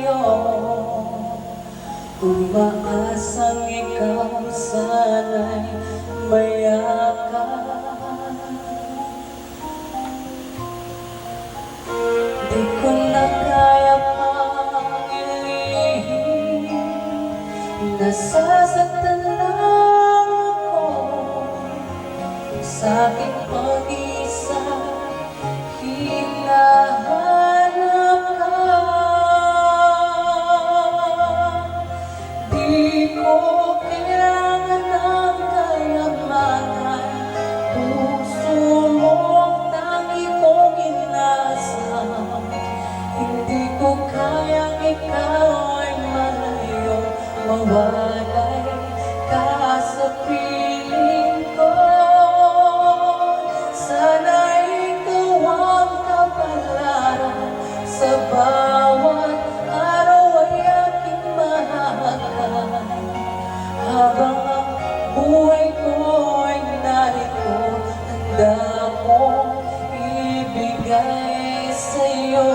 sa'yo, umaasang ikaw sana'y mayakap. Di ko na kaya pang ilihim, nasasaktan lang ako sa aking pag-isa. Hinahanap ka, di ko kailangan ng kayamanan, puso mo'ng tangi kong inasam. Hindi ko kayang ikaw ay malayo, mawalay ka sa piling ko. Sana'y ikaw ang kapalaran, sa bawat araw ay aking mahal. Habang ang buhay ko ay narito, handa kong ibigay sa'yo.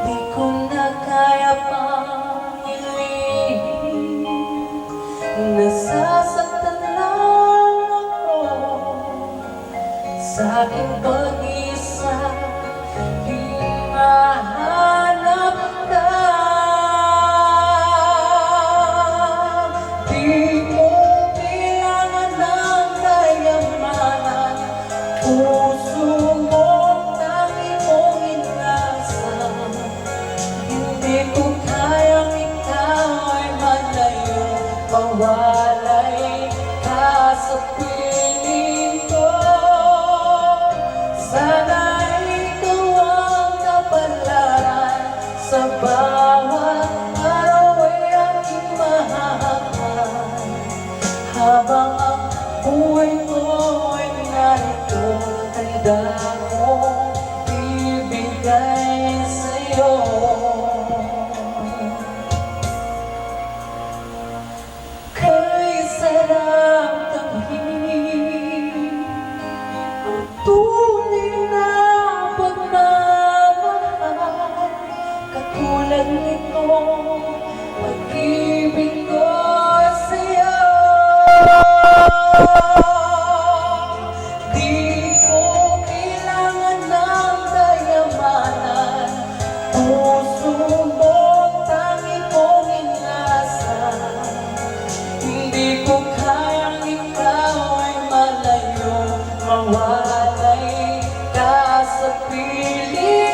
Di ko na kaya pang ilihim, nasasaktan lang ako sa aking pag-isa. Hinahanap ka, di mo kailangan ng kayamanan, puso mo'ng tangi mong inasam. Hindi ko kayang ikaw ay malayo, mawalay ka sa piling ko. Sana'y ikaw ang kapalaran, sa bawat araw ay aking mahal. Habang ang buhay ko ay narito, handa kong ibigay sa'yo. Kay sarap tanggapin ang tunay na pagmamahal, katulad nito pag-ibig ko sa'yo. Di ko kailangan ng kayamanan, puso mo'ng tangi kong inasam. Hindi ko kayang ikaw ay malayo, mawalay ka sa piling